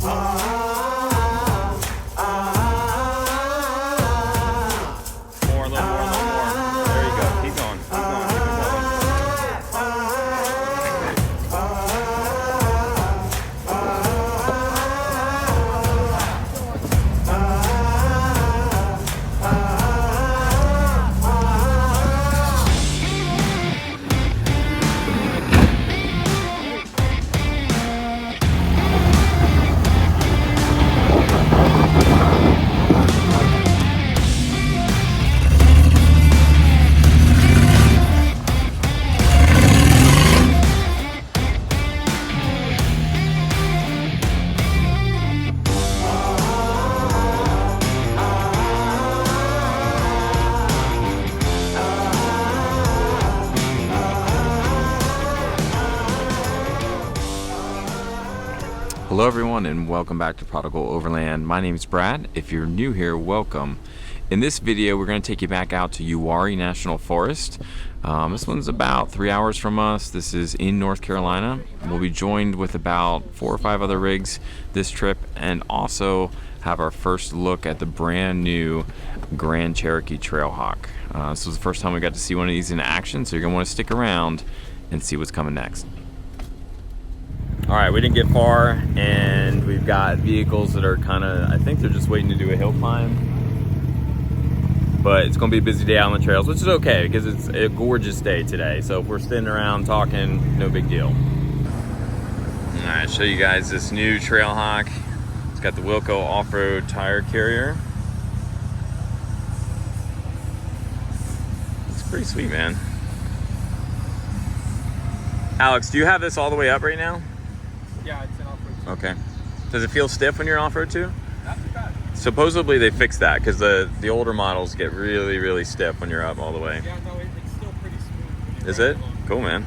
More, a little more, a little more. There you go. Keep going. Keep going. Keep it going. Hello everyone and welcome back to Prodigal Overland. My name is Brad. If you're new here, welcome. In this video, we're going to take you back out to Uwharrie National Forest. This one's about 3 hours from us. This is in North Carolina. We'll be joined with about 4 or 5 other rigs this trip and also have our first look at the brand new Grand Cherokee Trailhawk. This was the first time we got to see one of these in action, so you're going to want to stick around and see what's coming next. All right, we didn't get far, and we've got vehicles that are kind of, I think they're just waiting to do a hill climb. But it's going to be a busy day out on the trails, which is okay because it's a gorgeous day today. So if we're sitting around talking, no big deal. All right, show you guys this new Trailhawk. It's got the Wilco off-road tire carrier. It's pretty sweet, man. Alex, do you have this all the way up right now? Yeah, it's an off-road. Okay. Does it feel stiff when you're off-road too? Not too bad. Supposedly they fixed that because the older models get really, really stiff when you're up all the way. Yeah, no, it's still pretty smooth. Is it? Cool, man.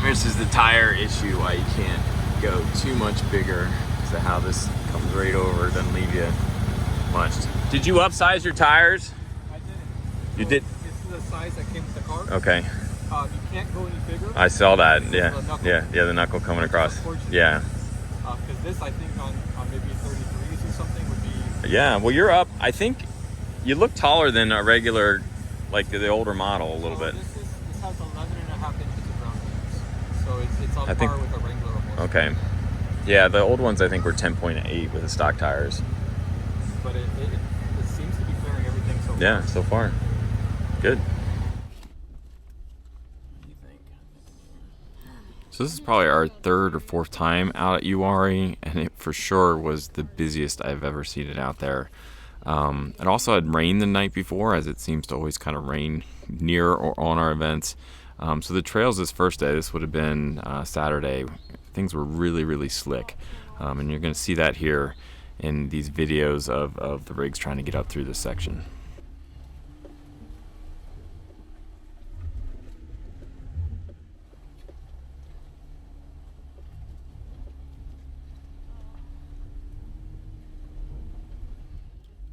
This is the tire issue, why you can't go too much bigger because of how this comes right over, doesn't leave you much. Did you upsize your tires? I didn't. You did? This is the size that came with the car. Okay. You can't go any bigger. I saw that. Yeah. Yeah, The knuckle coming across. Yeah. Because this, I think, on maybe 33s or something would be. Yeah. Well, you're up. I think you look taller than a regular, like the older model a little bit. This has 11.5 inches of ground clearance, so it's on I think, par with a Wrangler almost. Okay. Yeah, the old ones I think were 10.8 with the stock tires. But it seems to be clearing everything so far. Yeah, so far. Good. So this is probably our 3rd or 4th time out at Uwharrie, and it for sure was the busiest I've ever seen it out there. It also had rained the night before, as it seems to always kind of rain near or on our events. So the trails this first day, this would have been Saturday, things were really, really slick. And you're going to see that here in these videos of the rigs trying to get up through this section.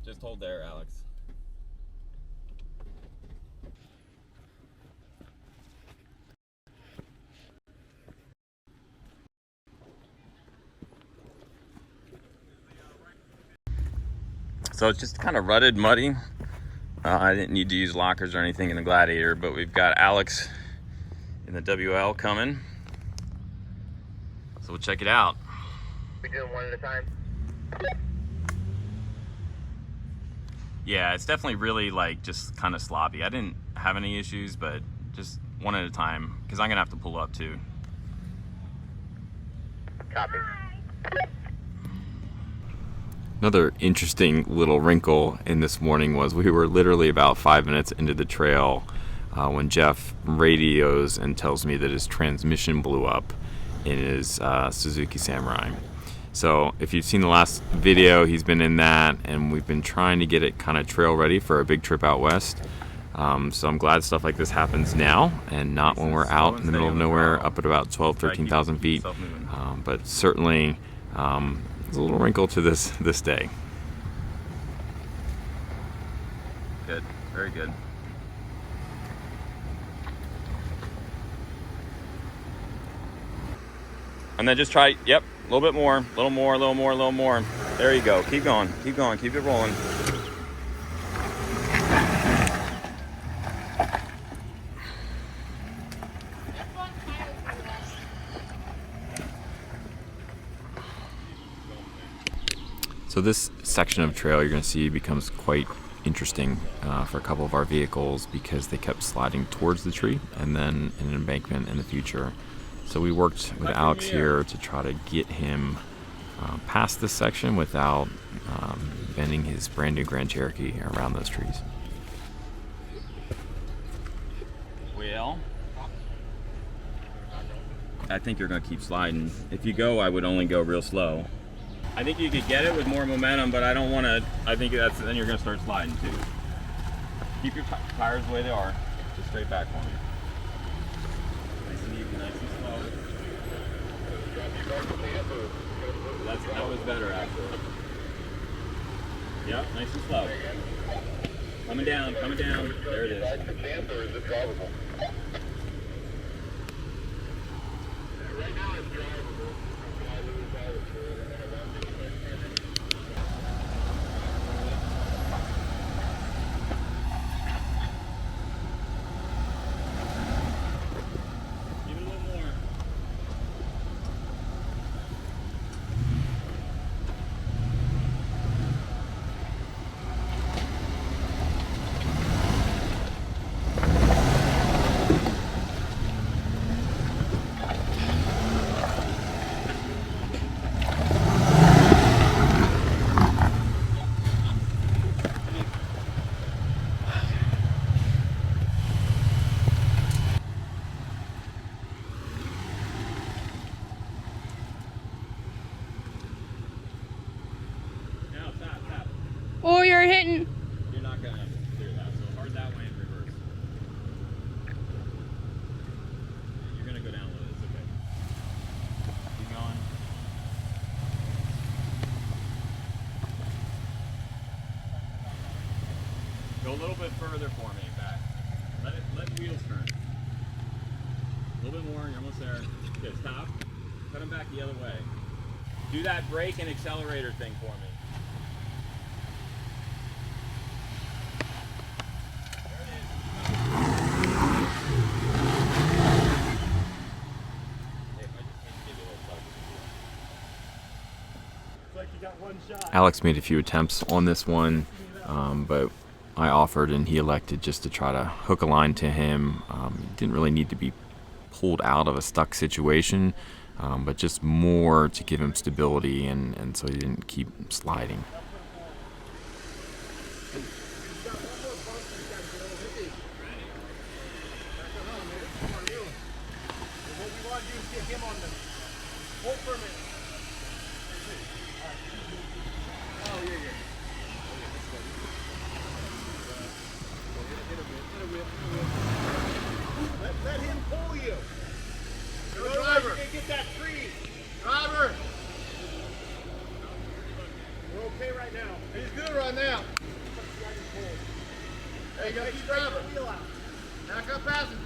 Just hold there, Alex. So it's just kind of rutted, muddy. I didn't need to use lockers or anything in the Gladiator, but we've got Alex in the WL coming. So we'll check it out. We doing one at a time? Yeah, it's definitely really like just kind of sloppy. I didn't have any issues, but just one at a time because I'm gonna have to pull up too. Copy. Another interesting little wrinkle in this morning was we were literally about 5 minutes into the trail when Jeff radios and tells me that his transmission blew up in his Suzuki Samurai. So if you've seen the last video, he's been in that, and we've been trying to get it kind of trail ready for a big trip out west. So I'm glad stuff like this happens now and not when we're out in the middle of nowhere up at about 12, 13,000 feet. But certainly there's a little wrinkle to this day. Good, very good. And then just try, yep, a little bit more, a little more, a little more, a little more. There you go. Keep going, keep going, keep it rolling. So this section of trail you're going to see becomes quite interesting for a couple of our vehicles because they kept sliding towards the tree and then in an embankment in the future. So we worked with Alex here to try to get him past this section without bending his brand new Grand Cherokee around those trees. Well, I think you're going to keep sliding. If you go, I would only go real slow. I think you could get it with more momentum, but I don't want to. I think then you're going to start sliding too. Keep your tires the way they are. Just straight back for me. Nice and even, nice and slow. That was better actually. Yep, nice and slow. Coming down, coming down. There it is. Right now it's drivable. Oh, you're hitting. You're not gonna clear that, so hard that way in reverse. You're gonna go down with it, it's okay. Keep going. Go a little bit further for me, back. Let wheels turn. A little bit more, you're almost there. Okay, stop. Cut them back the other way. Do that brake and accelerator thing for me. Alex made a few attempts on this one, but I offered and he elected just to try to hook a line to him. Didn't really need to be pulled out of a stuck situation, but just more to give him stability and so he didn't keep sliding. Let him pull you. Driver, get that tree. Driver. We're okay right now. He's good right now. Hey, you gotta keep driver. Back up passengers.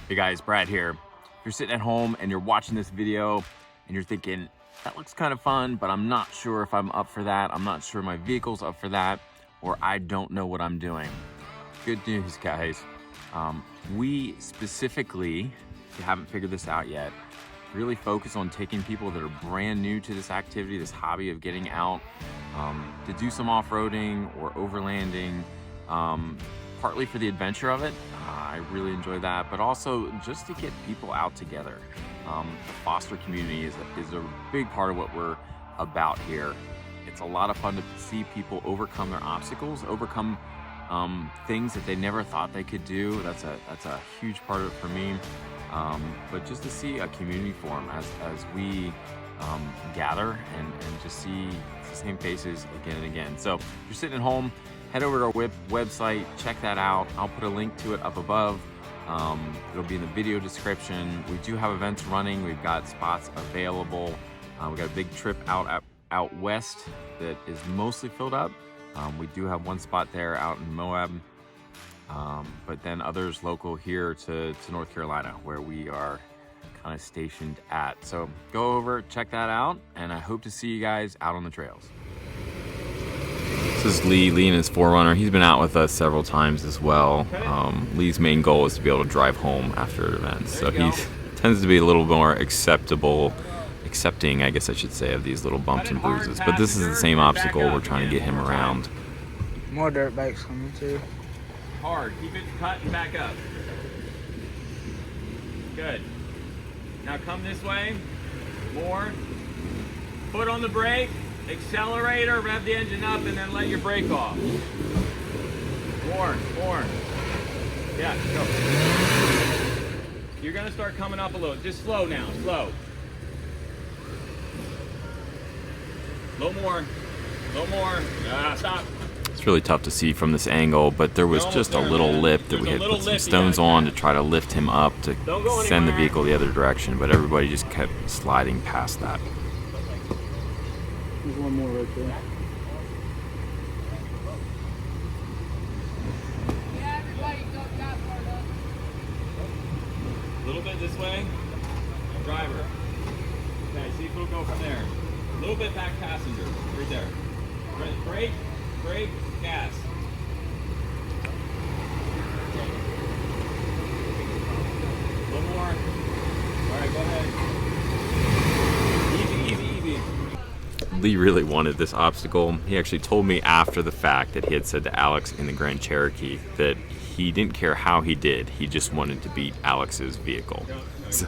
Hey guys, Brad here. If you're sitting at home and you're watching this video and you're thinking, that looks kind of fun, but I'm not sure if I'm up for that. I'm not sure my vehicle's up for that, or I don't know what I'm doing. Good news, guys. We specifically, if you haven't figured this out yet, really focus on taking people that are brand new to this activity, this hobby of getting out to do some off-roading or overlanding, partly for the adventure of it. I really enjoy that, but also just to get people out together. The foster community is a big part of what we're about here. It's a lot of fun to see people overcome their obstacles, overcome things that they never thought they could do. That's a huge part of it for me. But just to see a community form as we gather and just see the same faces again and again. So if you're sitting at home, head over to our website, check that out. I'll put a link to it up above. It'll be in the video description. We do have events running. We've got spots available. We got a big trip out west that is mostly filled up. We do have one spot there out in Moab, but then others local here to North Carolina, where we are kind of stationed at. So go over, check that out, and I hope to see you guys out on the trails. This is Lee and his 4Runner. He's been out with us several times as well. Lee's main goal is to be able to drive home after events. So he tends to be a little more accepting, I guess I should say, of these little bumps and bruises. But this is the same obstacle we're trying to get him around. More dirt bikes coming too. Hard. Keep it cut and back up. Good. Now come this way. More. Foot on the brake. Accelerator. Rev the engine up and then let your brake off. More. Yeah, go. You're going to start coming up a little. Just slow now. Slow. A little more. Stop. It's really tough to see from this angle, but there was just a little lip that we had put some stones on to try to lift him up to send the vehicle the other direction, but everybody just kept sliding past that. There's one more right there. A little bit this way. Driver. Okay, see if it'll go from there. A little bit back passenger. Right there. Brake, gas. A little more. All right, go ahead. Easy. Lee really wanted this obstacle. He actually told me after the fact that he had said to Alex in the Grand Cherokee that he didn't care how he did, he just wanted to beat Alex's vehicle. So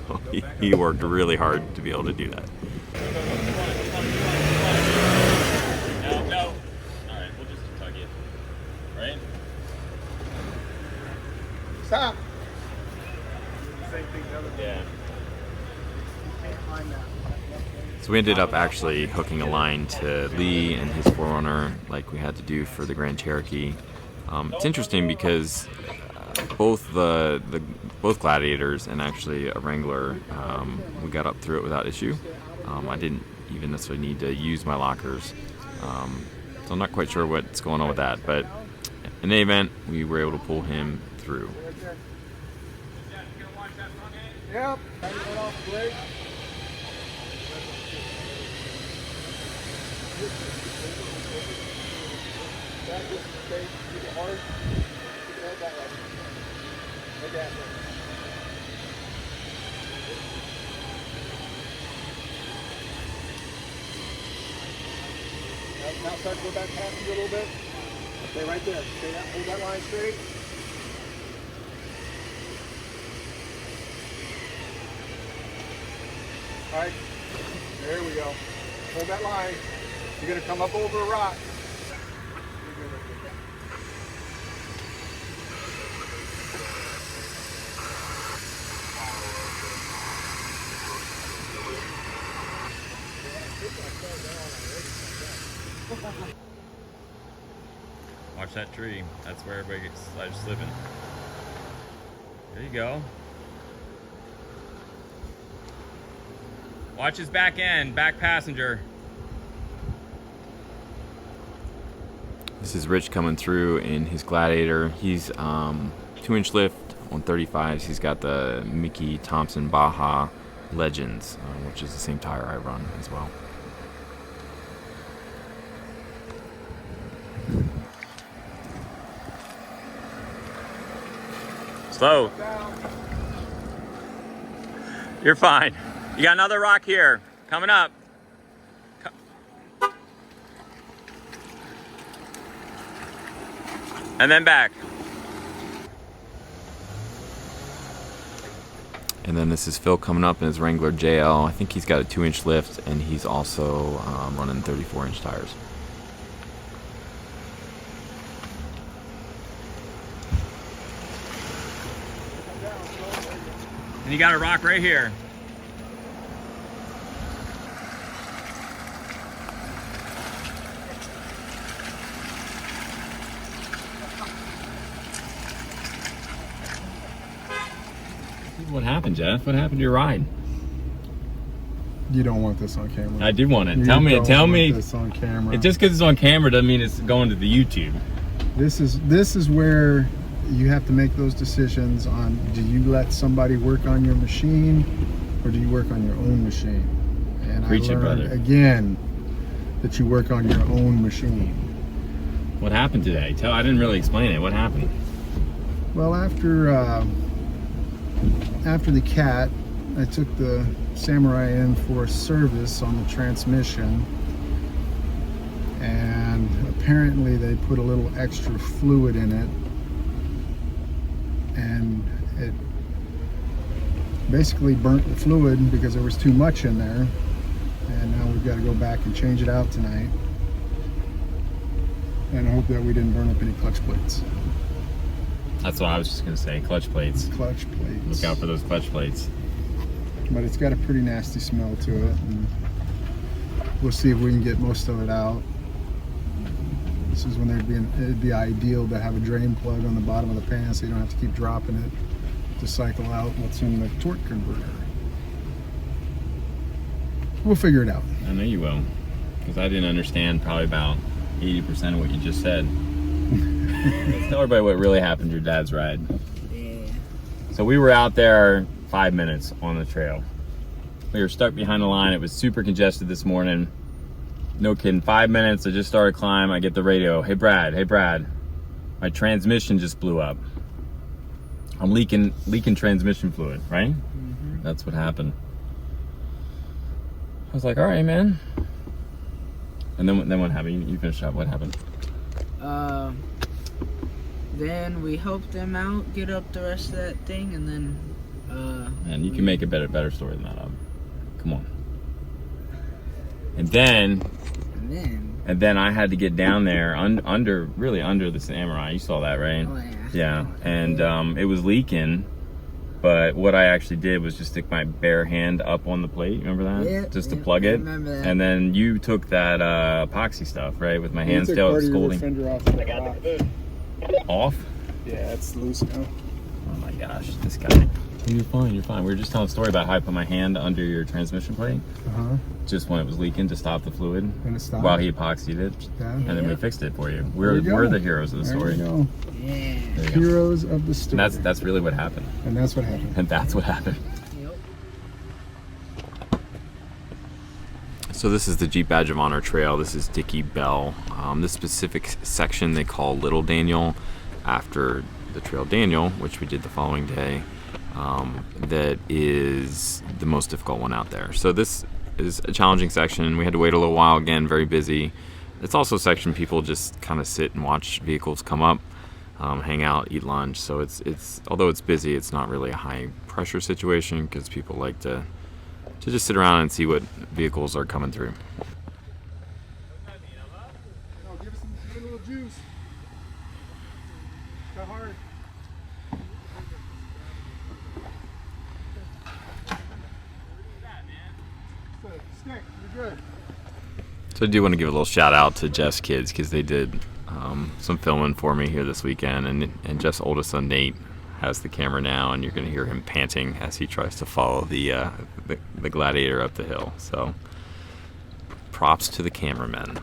he worked really hard to be able to do that. No. All right, we'll just tug you. Right? Stop. Same thing the other way. Yeah. You can't find that. So we ended up actually hooking a line to Lee and his 4Runner like we had to do for the Grand Cherokee. It's interesting because both Gladiators and actually a Wrangler, we got up through it without issue. I didn't even necessarily need to use my lockers. So I'm not quite sure what's going on with that, but in any event, we were able to pull him through. Yep. Now start to go back passenger a little bit. Stay right there. Stay that, hold that line straight. All right. There we go. Hold that line. You're going to come up over a rock. Watch that tree. That's where everybody gets slipping. There you go. Watch his back end, back passenger. This is Rich coming through in his Gladiator. He's 2-inch lift on 35s. He's got the Mickey Thompson Baja Legends, which is the same tire I run as well. Slow. You're fine. You got another rock here. Coming up. And then back. And then this is Phil coming up in his Wrangler JL. I think he's got a 2-inch lift, and he's also running 34-inch tires. And you got a rock right here. What happened, Jeff? What happened to your ride? You don't want this on camera. I do want it. You Tell me. don't want this on camera. Just because it's on camera doesn't mean it's going to the YouTube. This is where you have to make those decisions on, do you let somebody work on your machine or do you work on your own machine? And Preach I it, learned brother. again that you work on your own machine. What happened today? I didn't really explain it. What happened? Well, after the cat, I took the Samurai in for a service on the transmission, and apparently they put a little extra fluid in it, and it basically burnt the fluid because there was too much in there, and now we've got to go back and change it out tonight, and I hope that we didn't burn up any clutch plates. That's what I was just gonna say. Clutch plates. Clutch plates. Look out for those clutch plates. But it's got a pretty nasty smell to it, and we'll see if we can get most of it out. This is when it'd be ideal to have a drain plug on the bottom of the pan so you don't have to keep dropping it to cycle out what's in the torque converter. We'll figure it out. I know you will, because I didn't understand probably about 80% of what you just said. Let's tell everybody what really happened your dad's ride. Yeah. So we were out there 5 minutes on the trail. We were stuck behind the line. It was super congested this morning. No kidding, 5 minutes, I just started climbing. I get the radio. Hey Brad, my transmission just blew up. I'm leaking transmission fluid, right? Mm-hmm. That's what happened. I was like, all right, man. And then what happened? You finished up. What happened? Then we helped them out, get up the rest of that thing, and then And you can make a better story than that up. Come on. And then I had to get down there under the Samurai. You saw that, right? Oh, yeah. Yeah. And it was leaking, but what I actually did was just stick my bare hand up on the plate. Remember that? Yeah, Just to yeah, plug I it. remember that. And then you took that epoxy stuff, right? With my hand still scolding. Fender off the rock. Off? Yeah, it's loose now. Oh my gosh, this guy. You're fine. We were just telling a story about how I put my hand under your transmission plate, just when it was leaking to stop the fluid, And it stopped. while he epoxied it, Yeah. and then we fixed it for you. There you go. We're the heroes of the There story. you go. Yeah. There you go. Heroes of the story. And that's really what happened. And that's what happened. And that's what happened. Yep. So this is the Jeep Badge of Honor trail. This is Dickie Bell. This specific section they call Little Daniel, after the Trail Daniel, which we did the following day. That is the most difficult one out there. So this is a challenging section. We had to wait a little while, again, very busy. It's also a section people just kind of sit and watch vehicles come up, hang out, eat lunch. So it's although it's busy, it's not really a high pressure situation because people like to just sit around and see what vehicles are coming through. Oh, give us a little juice. Go hard. Stick, you're good. So I do want to give a little shout out to Jeff's kids because they did some filming for me here this weekend, and Jeff's oldest son Nate has the camera now, and you're going to hear him panting as he tries to follow the Gladiator up the hill. So props to the cameramen.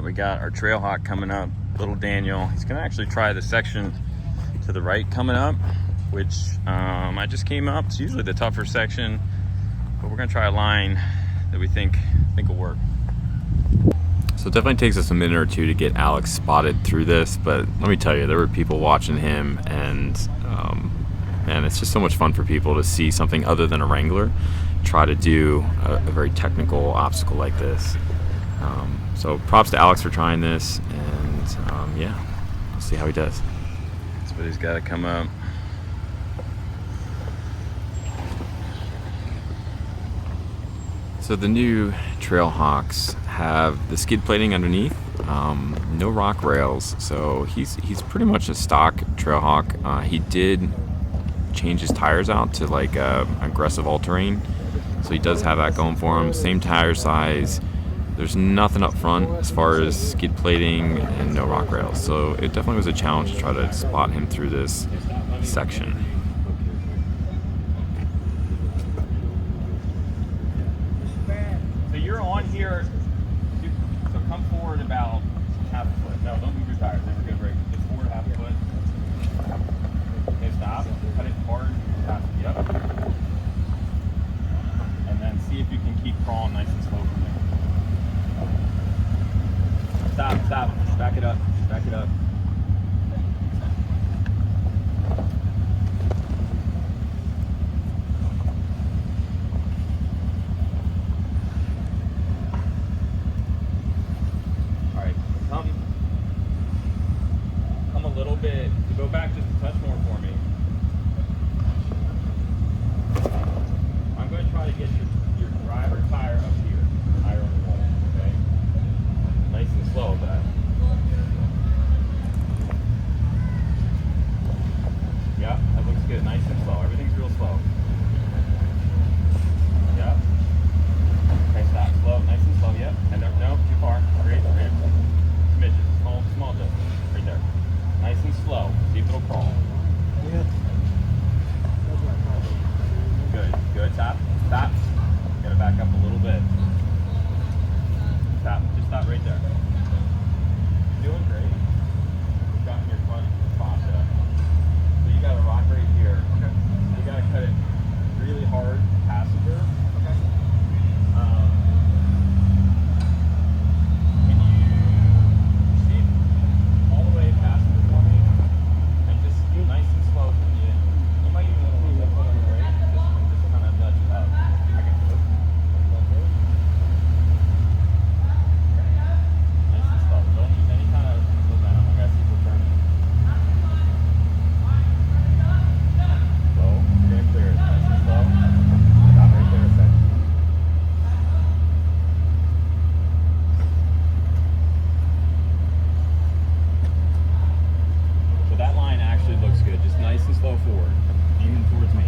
we got our Trailhawk coming up, little Daniel. He's gonna actually try the section to the right coming up, which I just came up. It's usually the tougher section, but we're gonna try a line that we think will work. So it definitely takes us a minute or two to get Alex spotted through this, but let me tell you, there were people watching him, and man, it's just so much fun for people to see something other than a Wrangler try to do a very technical obstacle like this. So props to Alex for trying this, and yeah, we'll see how he does. But he's got to come up. So the new Trailhawks have the skid plating underneath, no rock rails, so he's pretty much a stock Trailhawk. He did change his tires out to like aggressive all-terrain, so he does have that going for him. Same tire size. There's nothing up front as far as skid plating and no rock rails, so it definitely was a challenge to try to spot him through this section. So you're on here, so come forward about half a foot. No, don't move your tires. They were good brake. Just forward half a foot. Okay, stop. Cut it hard. Pass it. Yep. And then see if you can keep crawling nice and slow from there. Stop, stop. Back it up. Back it up. Alright, come a little bit. Go back just a touch more for me. I'm going to try to get your driver tire up here. Tire on the wall, okay? Nice and slow with that. Yeah, that looks good. Nice and slow. Everything's real slow. Yeah. Okay, stop. Slow. Nice and slow. Yep. And no, too far. Great. Great. Smidges. Small distance. Right there. Nice and slow. See if it'll crawl. Good. Good. Stop. Stop. Gotta back up a little bit. Stop. Just stop right there. You're doing great. You've gotten your front fascia. So you got a rock right here. Okay. You gotta cut it really hard, passenger. Okay. Can you see all the way passenger for me? And just nice and slow. You might even want to leave that foot on the brake. Just kind of nudge it up. I can do it. Nice and slow. Don't use any kind of momentum. I gotta see if we're turning. Slow. You're gonna clear it. Nice and slow. Stop right there a second. So that line actually looks good. Just nice and slow forward. Aiming towards me.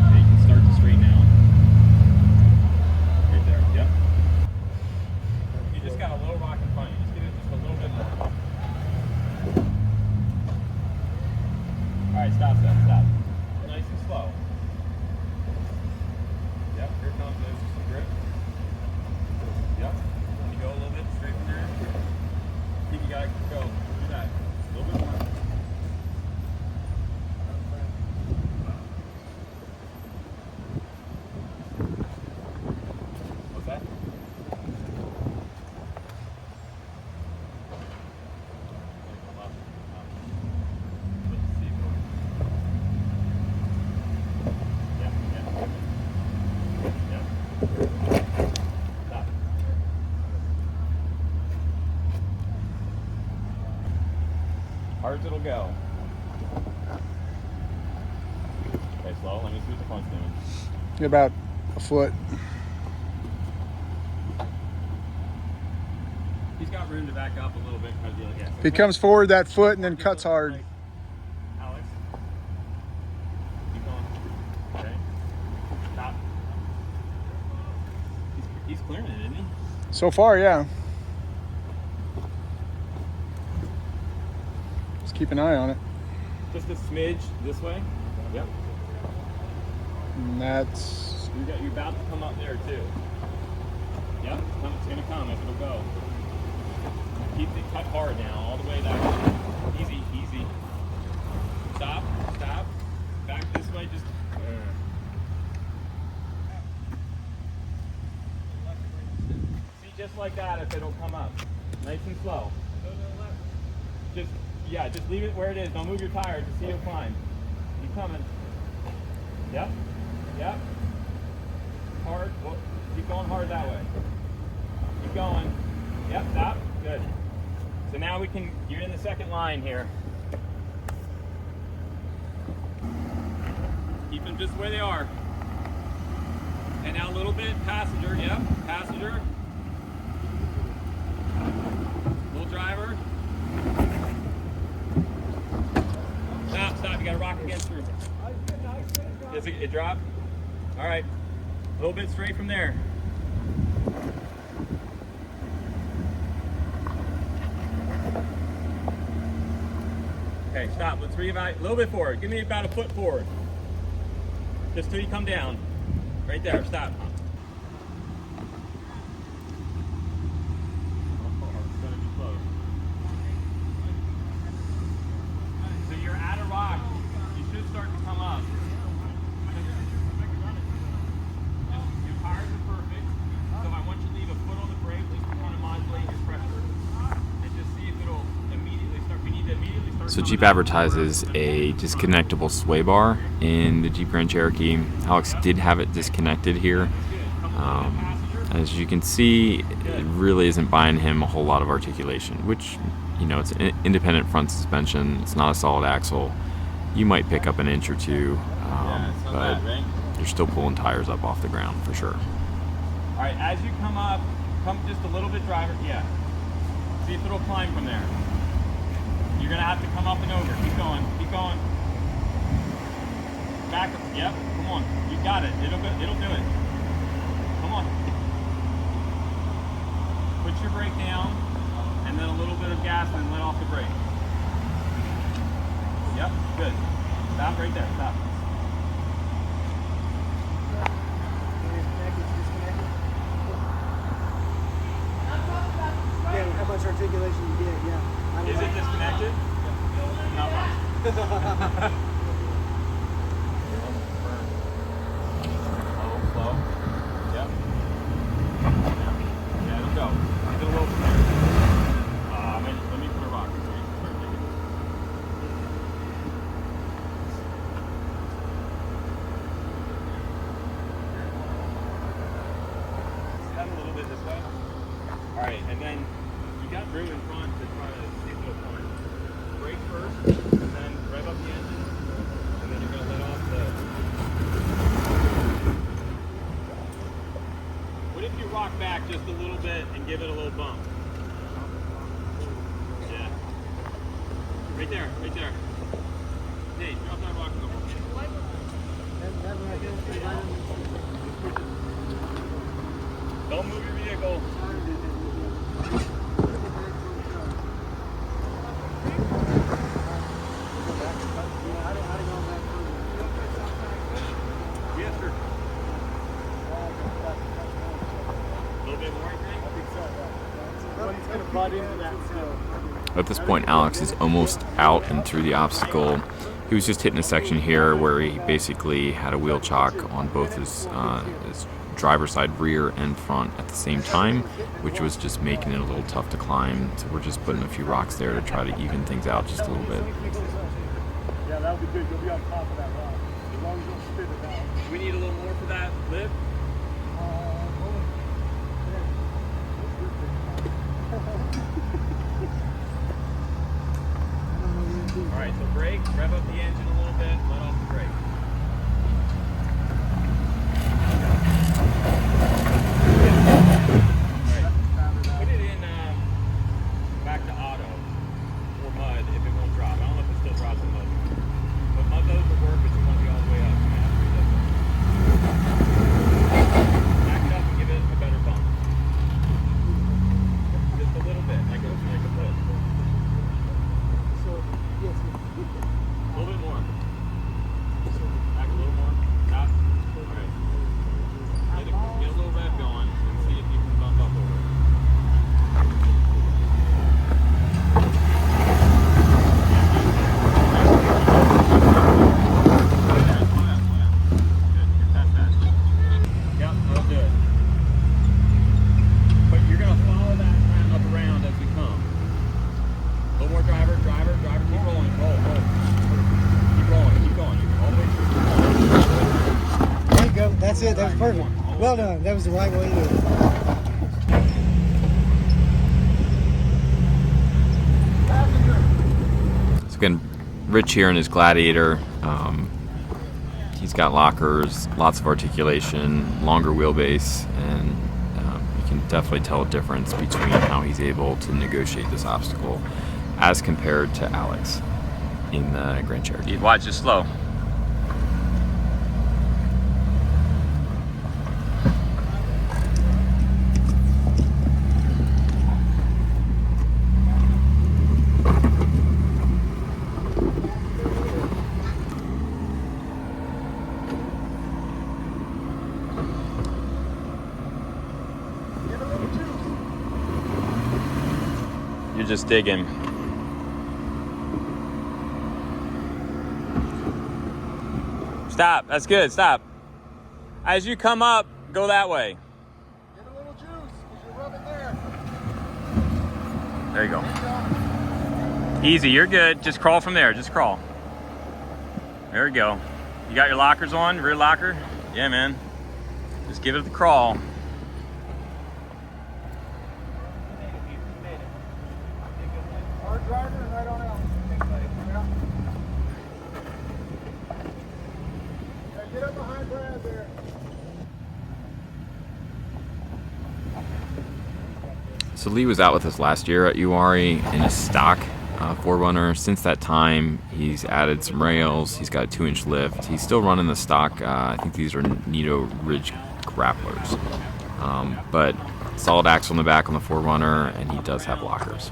Okay, you can start to straighten out. Right there. Yep. You just got a little rock in front of you. Just get it just a little bit more. Alright, stop. Nice and slow. Yep, here comes this. Just some grip. Yep. When you go a little bit straight from there. You gotta go. Do that. A little bit more. What's that? Hard as it'll go. Okay, slow. Let me see what the front's doing. About a foot. He's got room to back up a little bit. Yeah, If he comes forward that foot and then cuts hard. Alex. Keep going. Okay. Stop. He's clearing it, isn't he? So far, yeah. Just keep an eye on it. Just a smidge this way. Yep. And that's You're about to come up there too. Yep, it's gonna come if it'll go. Keep it cut hard now, all the way that way. Easy, easy. Stop, stop. Back this way, just. See, just like that if it'll come up. Nice and slow. Just leave it where it is. Don't move your tires to see it'll climb. Keep coming. Yep. Yep. Hard. Well, keep going hard that way. Keep going. Yep, stop. Good. So now you're in the second line here. Keep them just where they are. And now a little bit, passenger, yep, passenger. Little driver. Stop, you gotta rock against her. Does it drop? All right, a little bit straight from there. Okay, stop, let's reevaluate, a little bit forward. Give me about a foot forward. Just till you come down. Right there, stop. It's gonna be close. So you're at a rock. You should start to come up. Your tires are perfect. So I want you to leave a foot on the brake just to kind of modulate your pressure. And just see if it'll immediately start. We need to immediately start. So Jeep advertises a disconnectable sway bar in the Jeep Grand Cherokee. Alex did have it disconnected here. As you can see, it really isn't buying him a whole lot of articulation, which, you know, it's an independent front suspension. It's not a solid axle. You might pick up an inch or two, but you're still pulling tires up off the ground for sure. All right, as you come up, come just a little bit driver. Yeah. See if it'll climb from there. You're gonna have to come up and over. Keep going. Keep going. Back up. Yep. Come on. You got it. It'll do it. Come on. Put your brake down, and then a little bit of gas, and then let off the brake. Yep. Good. Stop right there. Stop. Yeah, how much articulation you get, yeah. Is it disconnected? Not much. Slow. Yep. Yeah, it'll go. It'll go from there. Let me put a rock in so you can start digging. Head a little bit this way. All right, and then you got room in front to try to see if it'll climb. Brake first, and then rev up the engine, and then you're going to let off the... What if you rock back just a little bit and give it a little bump? Yeah. Right there, right there. Hey, drop that rock in the hole. Don't move your vehicle. Yes, sir. A little bit more, I think? It's going to butt into that snow. At this point, Alex is almost out and through the obstacle. He was just hitting a section here where he basically had a wheel chock on both his driver's side rear and front at the same time, which was just making it a little tough to climb. So we're just putting a few rocks there to try to even things out just a little bit. Yeah, that'll be good. You'll be on top of that rock. As long as you don't spit it out. We need a little more for that lip. All right, so brake, rev up the engine a little bit, let off the brake. All right, put it in back to auto or mud if it won't drop. I don't know if it still drops in mud. But mud those will work, but you want to be all the way up. Back it up and give it a better bump. Just a little bit, like a foot. A little bit more. That's it. That was perfect. Well done. That was the right way to do it. So again, Rich here in his Gladiator. He's got lockers, lots of articulation, longer wheelbase, and you can definitely tell a difference between how he's able to negotiate this obstacle as compared to Alex in the Grand Cherokee. Watch, just slow. You're just digging. Stop. That's good. Stop. As you come up, go that way. Get a little juice, because you're rubbing there. There you go. Easy. You're good. Just crawl from there. Just crawl. There we go. You got your lockers on? Rear locker? Yeah, man. Just give it the crawl. Hard driver and right on out. Yeah, get up behind Brad there. So Lee was out with us last year at Uwharrie in a stock 4Runner. Since that time, he's added some rails. He's got a 2-inch lift. He's still running the stock. I think these are Nito Ridge grapplers. But solid axle in the back on the 4Runner, and he does have lockers.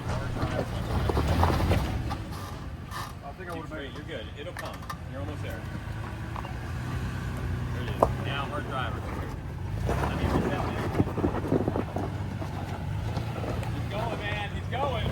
You're good. It'll come. You're almost there. There it is. Now, hard driver. Let me reset that. He's going, man. He's going.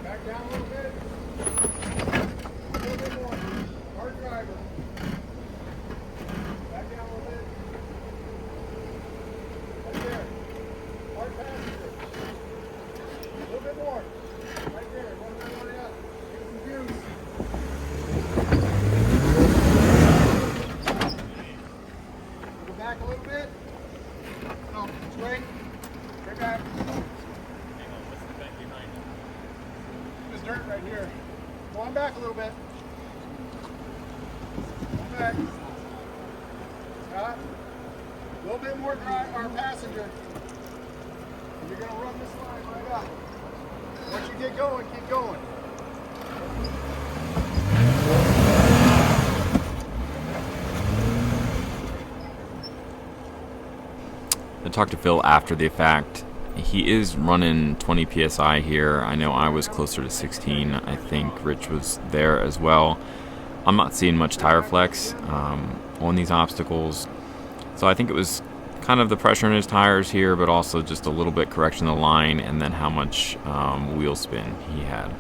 Back down a little bit. A little bit more. Hard driver. Back down a little bit. Right there. Hard passenger. A little bit more. Right there. One way up. Get some juice. Go back a little bit. No, straight. Straight back. There's dirt right here. Go on back a little bit. Go back. Scott. A little bit more our passenger. And you're going to run this line right up. Once you get going, keep going. I talked to Phil after the fact. He is running 20 PSI here. I know I was closer to 16. I think Rich was there as well. I'm not seeing much tire flex on these obstacles. So I think it was kind of the pressure in his tires here, but also just a little bit correction of the line and then how much wheel spin he had.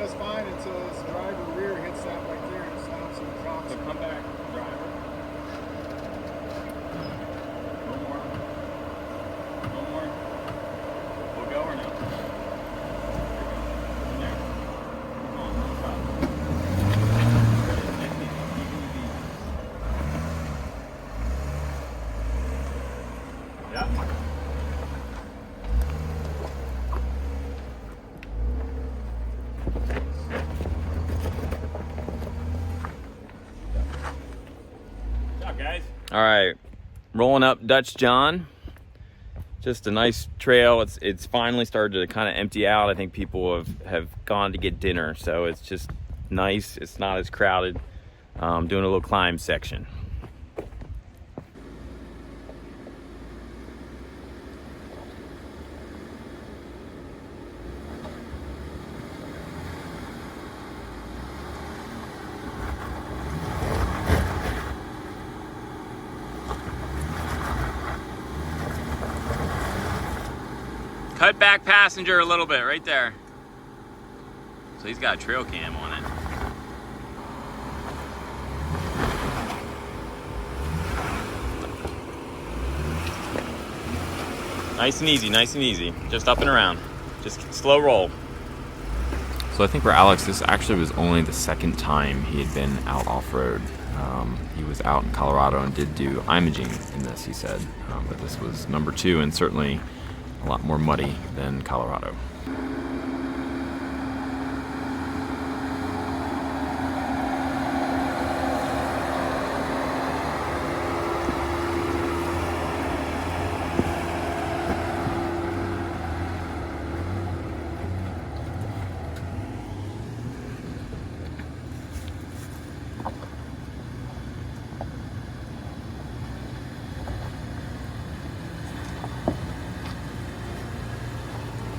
does fine until his driver rear hits that right there and stops and drops. So come back, driver. One more. One more. We'll go or no? In there. Come on, no problem. Yeah. Guys. All right, rolling up Dutch John. Just a nice trail. It's finally started to kind of empty out. I think people have gone to get dinner, so it's just nice. It's not as crowded. Doing a little climb section. Cut back passenger a little bit, right there. So he's got a trail cam on it. Nice and easy, nice and easy. Just up and around. Just slow roll. So I think for Alex, this actually was only the second time he had been out off-road. He was out in Colorado and did do imaging in this, he said. But this was number 2 and certainly a lot more muddy than Colorado.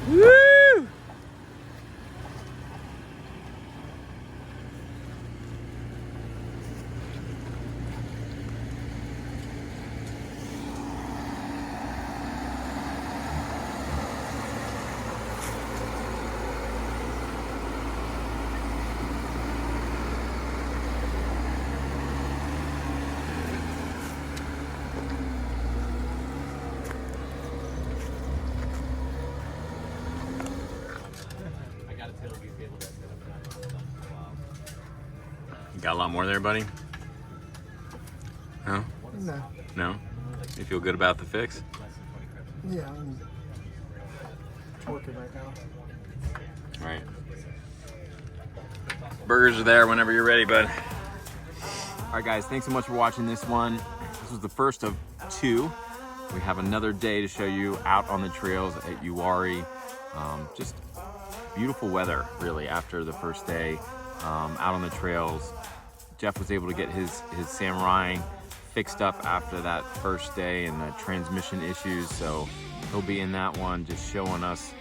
Woo! Got a lot more there, buddy? No? No. No? You feel good about the fix? Yeah, I'm working right now. All right. Burgers are there whenever you're ready, bud. All right, guys, thanks so much for watching this one. This was the first of 2. We have another day to show you out on the trails at Uwharrie. Just beautiful weather, really, after the first day out on the trails. Jeff was able to get his Samurai fixed up after that first day and the transmission issues, so he'll be in that one just showing us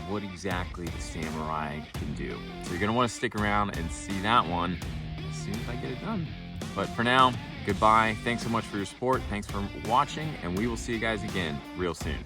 what exactly the Samurai can do. So you're gonna want to stick around and see that one as soon as I get it done. But for now, goodbye. Thanks so much for your support. Thanks for watching, and we will see you guys again real soon.